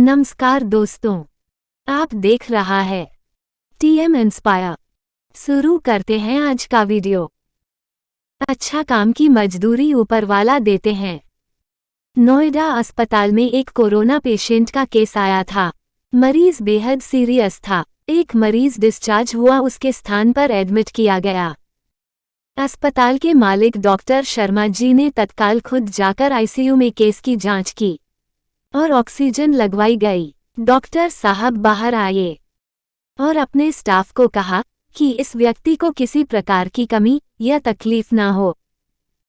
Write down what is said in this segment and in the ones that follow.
नमस्कार दोस्तों, आप देख रहा है टीएम इंस्पायर। शुरू करते हैं आज का वीडियो। अच्छा काम की मजदूरी ऊपर वाला देते हैं। नोएडा अस्पताल में एक कोरोना पेशेंट का केस आया था। मरीज बेहद सीरियस था। एक मरीज डिस्चार्ज हुआ, उसके स्थान पर एडमिट किया गया। अस्पताल के मालिक डॉक्टर शर्मा जी ने तत्काल खुद जाकर आईसीयू में केस की जांच की और ऑक्सीजन लगवाई गई। डॉक्टर साहब बाहर आए और अपने स्टाफ को कहा कि इस व्यक्ति को किसी प्रकार की कमी या तकलीफ ना हो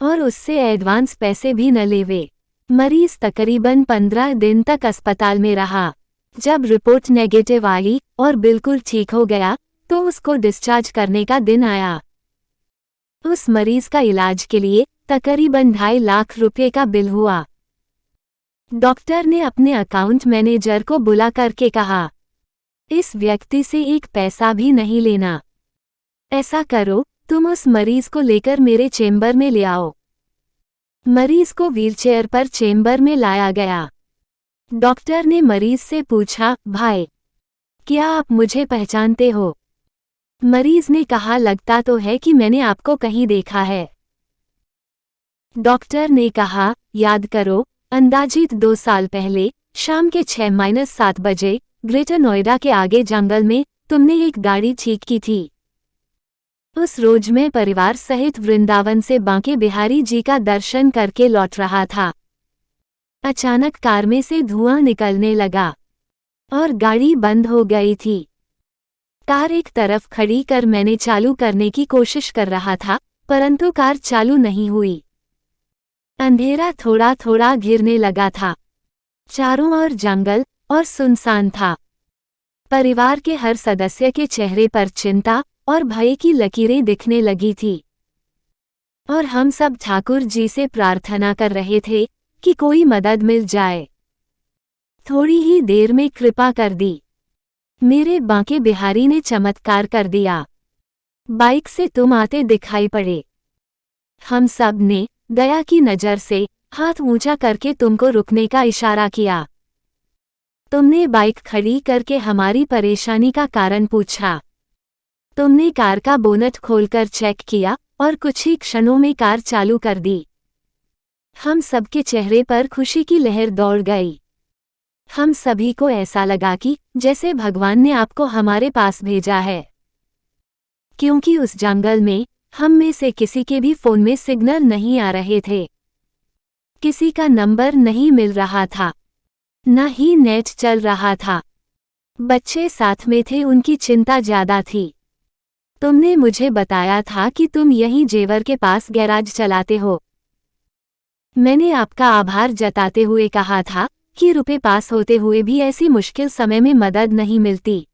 और उससे एडवांस पैसे भी न लेवे। मरीज तकरीबन 15 दिन तक अस्पताल में रहा। जब रिपोर्ट नेगेटिव आई और बिल्कुल ठीक हो गया तो उसको डिस्चार्ज करने का दिन आया। उस मरीज का इलाज के लिए तकरीबन 2.5 लाख रुपए का बिल हुआ। डॉक्टर ने अपने अकाउंट मैनेजर को बुला करके कहा, इस व्यक्ति से एक पैसा भी नहीं लेना। ऐसा करो, तुम उस मरीज को लेकर मेरे चेंबर में ले आओ। मरीज को व्हीलचेयर पर चेंबर में लाया गया। डॉक्टर ने मरीज से पूछा, भाई, क्या आप मुझे पहचानते हो? मरीज ने कहा, लगता तो है कि मैंने आपको कहीं देखा है। डॉक्टर ने कहा, याद करो, अंदाजित 2 साल पहले शाम के 6-7 बजे ग्रेटर नोएडा के आगे जंगल में तुमने एक गाड़ी ठीक की थी। उस रोज मैं परिवार सहित वृंदावन से बांके बिहारी जी का दर्शन करके लौट रहा था। अचानक कार में से धुआं निकलने लगा और गाड़ी बंद हो गई थी। कार एक तरफ खड़ी कर मैंने चालू करने की कोशिश कर रहा था, परंतु कार चालू नहीं हुई। अंधेरा थोड़ा थोड़ा घिरने लगा था। चारों ओर जंगल और सुनसान था। परिवार के हर सदस्य के चेहरे पर चिंता और भय की लकीरें दिखने लगी थी और हम सब ठाकुर जी से प्रार्थना कर रहे थे कि कोई मदद मिल जाए। थोड़ी ही देर में कृपा कर दी। मेरे बांके बिहारी ने चमत्कार कर दिया। बाइक से तुम आते दिखाई पड़े। हम सब ने दया की नज़र से हाथ ऊंचा करके तुमको रुकने का इशारा किया। तुमने बाइक खड़ी करके हमारी परेशानी का कारण पूछा। तुमने कार का बोनट खोलकर चेक किया और कुछ ही क्षणों में कार चालू कर दी। हम सबके चेहरे पर खुशी की लहर दौड़ गई। हम सभी को ऐसा लगा कि जैसे भगवान ने आपको हमारे पास भेजा है, क्योंकि उस जंगल में हम में से किसी के भी फोन में सिग्नल नहीं आ रहे थे। किसी का नंबर नहीं मिल रहा था, न ही नेट चल रहा था। बच्चे साथ में थे, उनकी चिंता ज्यादा थी। तुमने मुझे बताया था कि तुम यहीं जेवर के पास गैराज चलाते हो। मैंने आपका आभार जताते हुए कहा था कि रुपए पास होते हुए भी ऐसी मुश्किल समय में मदद नहीं मिलती।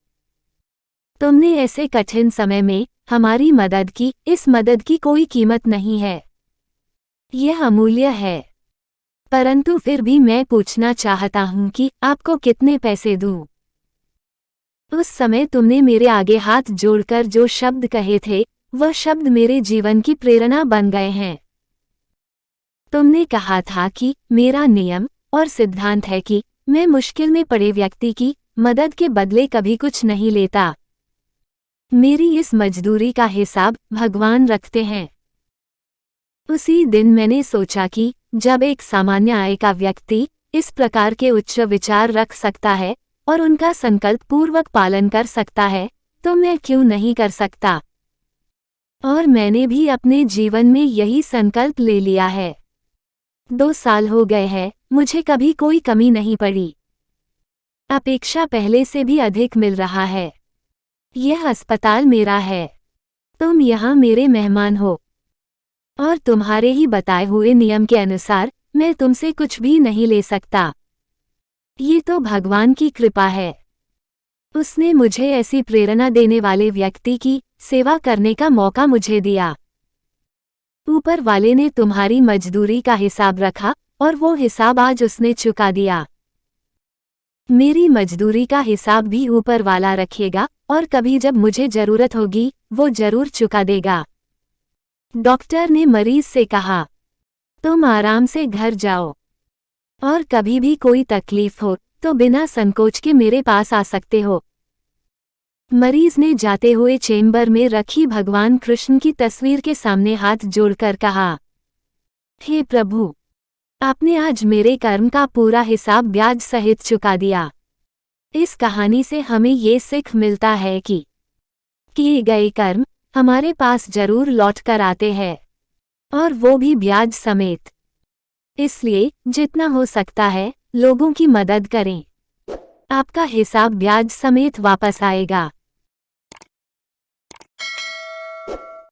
तुमने ऐसे कठिन समय में हमारी मदद की। इस मदद की कोई कीमत नहीं है, यह अमूल्य है। परंतु फिर भी मैं पूछना चाहता हूं कि आपको कितने पैसे दूं? उस समय तुमने मेरे आगे हाथ जोड़कर जो शब्द कहे थे, वह शब्द मेरे जीवन की प्रेरणा बन गए हैं। तुमने कहा था कि मेरा नियम और सिद्धांत है कि मैं मुश्किल में पड़े व्यक्ति की मदद के बदले कभी कुछ नहीं लेता। मेरी इस मजदूरी का हिसाब भगवान रखते हैं। उसी दिन मैंने सोचा कि जब एक सामान्य आय का व्यक्ति इस प्रकार के उच्च विचार रख सकता है और उनका संकल्प पूर्वक पालन कर सकता है, तो मैं क्यों नहीं कर सकता। और मैंने भी अपने जीवन में यही संकल्प ले लिया है। 2 साल हो गए हैं, मुझे कभी कोई कमी नहीं पड़ी। अपेक्षा पहले से भी अधिक मिल रहा है। यह अस्पताल मेरा है। तुम यहाँ मेरे मेहमान हो और तुम्हारे ही बताए हुए नियम के अनुसार मैं तुमसे कुछ भी नहीं ले सकता। ये तो भगवान की कृपा है। उसने मुझे ऐसी प्रेरणा देने वाले व्यक्ति की सेवा करने का मौका मुझे दिया। ऊपर वाले ने तुम्हारी मजदूरी का हिसाब रखा और वो हिसाब आज उसने चुका दिया। मेरी मजदूरी का हिसाब भी ऊपर वाला रखेगा और कभी जब मुझे जरूरत होगी वो जरूर चुका देगा। डॉक्टर ने मरीज से कहा, तुम आराम से घर जाओ और कभी भी कोई तकलीफ हो तो बिना संकोच के मेरे पास आ सकते हो। मरीज ने जाते हुए चेम्बर में रखी भगवान कृष्ण की तस्वीर के सामने हाथ जोड़कर कहा, हे प्रभु, आपने आज मेरे कर्म का पूरा हिसाब ब्याज सहित चुका दिया। इस कहानी से हमें ये सीख मिलता है कि किए गए कर्म हमारे पास जरूर लौट कर आते हैं, और वो भी ब्याज समेत। इसलिए जितना हो सकता है लोगों की मदद करें, आपका हिसाब ब्याज समेत वापस आएगा।